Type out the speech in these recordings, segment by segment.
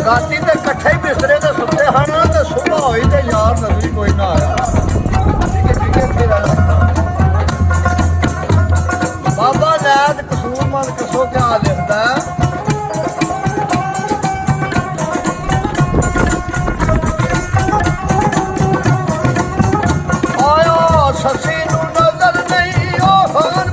ਰਾਤੀ ਤੇ ਇਕੱਠੇ ਹੀ ਬਿਸਤਰੇ ਤੇ ਸੁੱਤੇ ਹਨ ਤੇ ਸੁਬਾਹ ਹੋਈ ਤੇ ਯਾਰ ਨਜ਼ਰੀ ਕੋਈ ਨਾ ਆਇਆ। ਬਾਬਾ ਨੈਤ ਕਸੂਰਮੰਦ ਕਸੋ ਕਿਆ ਲਿਖਦਾ ਆਇਆ ਸੱਸੀ ਨੂੰ ਨਜ਼ਰ ਨਹੀਂ ਉਹ ਹਨ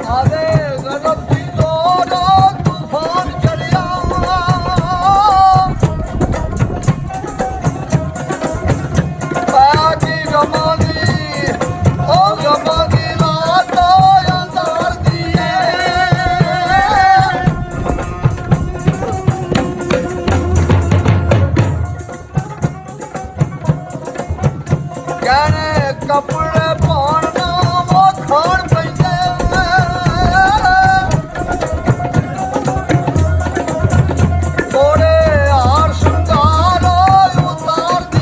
ਆਵੇ ਗਜ਼ਬ ਦੀ ਲੋੜ ਤੂਫਾਨ ਚੜਿਆ ਬਾਕੀ ਗਮਾਂ ਦੀ ਉਹ ਗਮਾਂ ਦੀ ਰਾਤ ਅੰਧਾਰ ਦੀ ਕਹਿਣੇ ਕੱਪੜੇ ਪਾਉਣ ਨੂੰ ਉਹ ਖਾਣ ਪੈਂਦੇ ਕੋੜੇ ਹਾਰ ਸ਼ਿੰਗਾਰ ਉਤਾਰਦੀ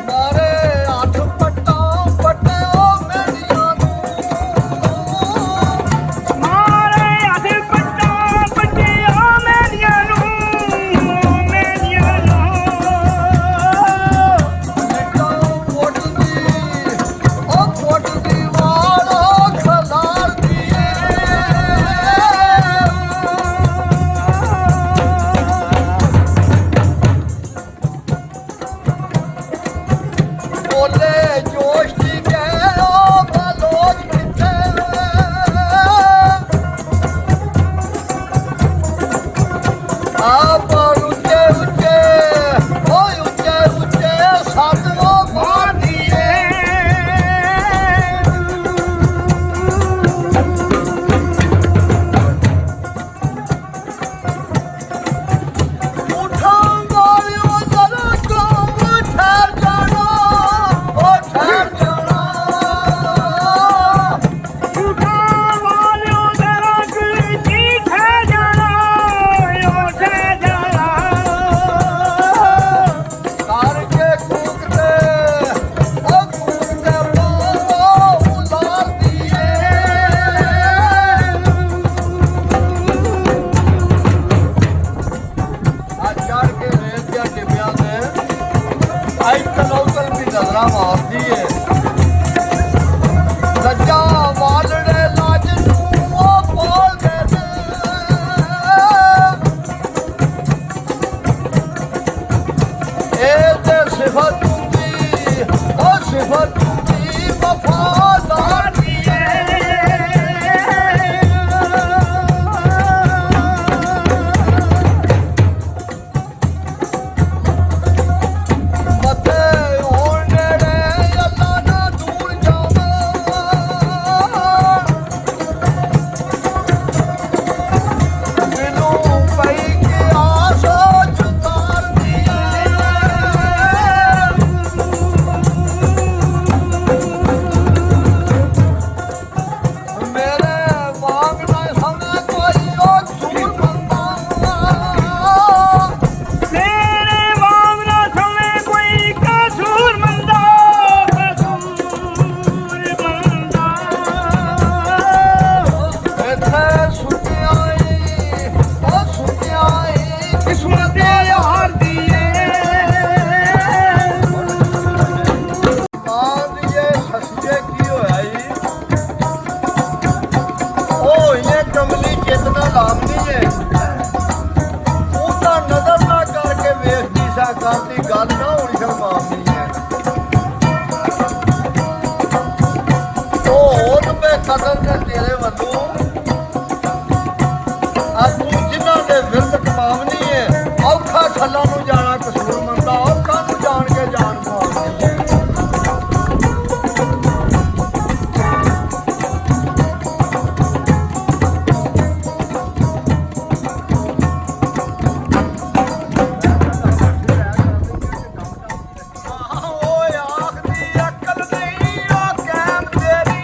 ਮਾਰੇ ਹੱਥ ਪੱਟਾਂ ਪੱਟਿਓ ਮੇਰੀਆਂ ਨੂੰ ਮਾਰੇ ਹੱਥ ਪੱਟਾਂ ਪੱਟਿਓ ਮੇਰੀਆਂ ਨੂੰ ਮੇਰੀਆਂ ਨੂੰ ਨਿੱਕਾ ਫੁੱਟਦੀ ਉਹ ਫੁੱਟਦੀ ਵਾਲੋਂ ਖਲਾਰਦੀ ਬੋਲੇ ਜੋਸ਼ ਦੀ ਕਹਿਓ ਬਲੋਚ ਕਿੱਥੇ ਆਪ ਉੱਚੇ ਉੱਚੇ ਓਏ ਉੱਚੇ ਉੱਚੇ ਸਾਧੋ ਮਾਰਦੀ ਉਠਾਂ ਗਾਲਿਓ ਜ਼ਰਾ ਕੰਮ ਠਹਿਰ ਜਾਣਾ ਉਹ ਠਹਿਰ ਜਾਣਾ ਝੂਠਾਂ ਵਾਲਿਓ ਜ਼ਰਾ ਕੁਲਚੀ ਖਾ ਜਾਣਾ ਓ ਖਾ ਜਾਣਾ ਕਰਕੇ ਕੂਕਦੇ ਉਹ ਕੂਕਦੇ ਪਾਉ ਉਲਾਰਦੀ ਆ ਚੜ ਕੇ ਰੇਤ ਦੀਆਂ ਟਿੱਬਿਆਂ ਤੇ ਆਈ ਤਲੌਤਲ ਵੀ ਨਜ਼ਰਾਂ ਮਾਰਦੀ ਏ ਲੱਜਾ ਵਾਲੜੇ ਲਾਜ ਨੂੰ ਉਹ ਬੋਲਦੇ ਨੇ ਇਹ ਤੇ ਸਿਫਤ ਹੁੰਦੀ ਉਹ ਸਿਫਤ ਹੁੰਦੀ ਵਫਾਦਾਰ ਦੀ ਮੱਥੇ ਹੋਣ ਨੇੜੇ ਅੱਲਾ ਨਾ ਦੂਰ ਜਾਵਾਂ ਮੈਨੂੰ ਪਈ ਕਿ ਆਸ ਜੁਤਾਰਦੀ ਮੇਰੇ ਵਾਂਗ ਨਾ ਸਮਝ ਕੋਈ ਉਹ ਸੂਰ ਬੰਦਾ ਮੇਰੇ ਵਾਂਗ ਨਾ ਸਮੇ ਕੋਈ ਕਸੂਰ ਮੰਦਾ ਕਸੂਰ ਬੰਦਾ ਇੱਥੇ ਸੁਣਿਆਈ ਉਹ ਸੁਣਿਆਈ ਕਿਸਮਤ ਦੇ ਯਾਰ ਦੀ ਆਂਦੀਏ ਸੱਚੇ ਕੀ ਹੋਇਆ ਈ ਉਹ ਇਹ ਕਮਲੀ ਚੇਤਨਾ ਲਾਮਨੀ ਏ ਉਹ ਤਾਂ ਨਜ਼ਰ ਨਾ ਕਰਕੇ ਵੇਖਦੀ ਸਾ ਕਰਦੀ ਗੱਲ ਨਾ ਹੋਣੀ ਸ਼ਰਮਾਉਂਦੀ ਏ ਉਹ ਬੇਕਦਰ ਨੇ ਤੇਰੇ ਵੱਲੋਂ ਆ ਤੂੰ ਜਿਨ੍ਹਾਂ ਦੇ ਵਿਰਦ ਕਮਾਵਨੀ ਏ ਔਖਾ ਛੱਲਾਂ ਨੂੰ ਜਾਣਾ ਕਸੂਰ ਮੰਦਾ ਔਖਾ ਨੂੰ ਜਾਣ ਕੇ ਜਾਨ ਮਾਰਦੀ ਏ ਓਏ ਆਖਦੀ ਅਕਲ ਨਹੀਂ ਉਹ ਕੈਮ ਤੇਰੀ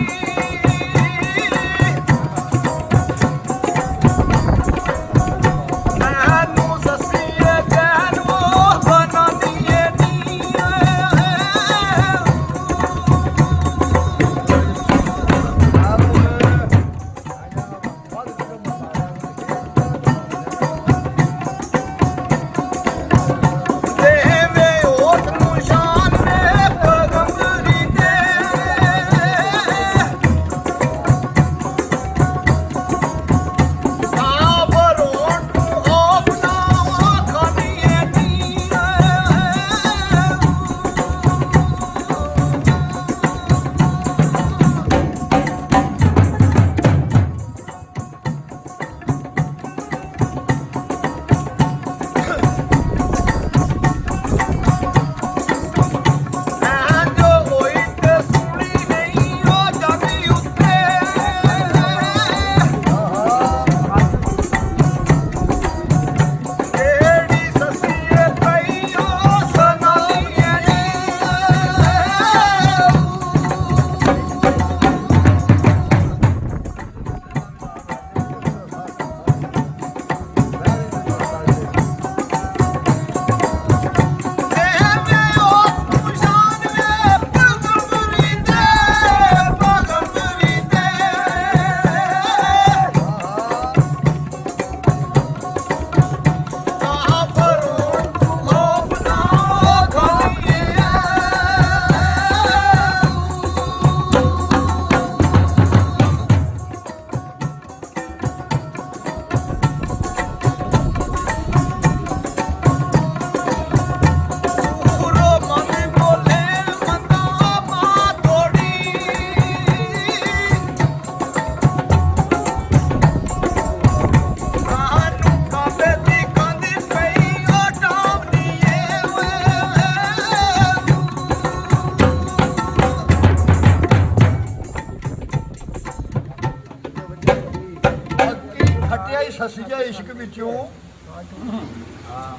ਸੱਸੀਏ ਇਸ਼ਕ ਵਿੱਚੋਂ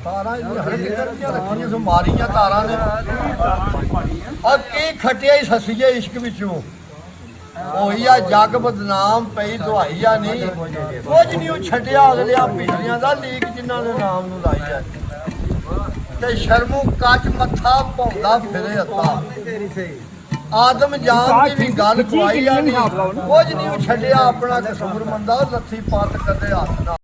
ਤਾਰਾਂ ਹਰ ਕਿਧਰ ਦੀਆਂ ਰੱਖੀਆਂ ਸੋ ਮਾਰੀਆਂ ਤਾਰਾਂ ਨੇ ਆ ਕੀ ਖਟਿਆ ਹੀ ਸੱਸੀਏ ਇਸ਼ਕ ਵਿੱਚੋਂ ਉਹੀ ਆ ਜੱਗ ਬਦਨਾਮ ਪਈ ਦੁਹਾਈ ਆ ਨਹੀਂ ਕੁਝ ਨਹੀਂ ਉਹ ਛੱਡਿਆ ਅਗਲਿਆਂ ਪਿਛਲਿਆਂ ਦਾ ਲੀਕ ਜਿਨ੍ਹਾਂ ਦੇ ਨਾਮ ਨੂੰ ਲਾਈ ਆ ਤੇ ਸ਼ਰਮੂ ਕੱਚ ਮੱਥਾ ਭੌਂਦਾ ਫਿਰੇ ਹੱਥਾ ਆਦਮ ਜਾਨ ਦੀ ਵੀ ਗੱਲ ਖਵਾਈ ਆ ਨਹੀਂ ਕੁਝ ਨਹੀਂ ਉਹ ਛੱਡਿਆ ਆਪਣਾ ਕਸੂਰ ਮੰਦਾ ਲੱਥੀ ਪੱਤ ਕਦੇ ਹੱਥ ਨਾਲ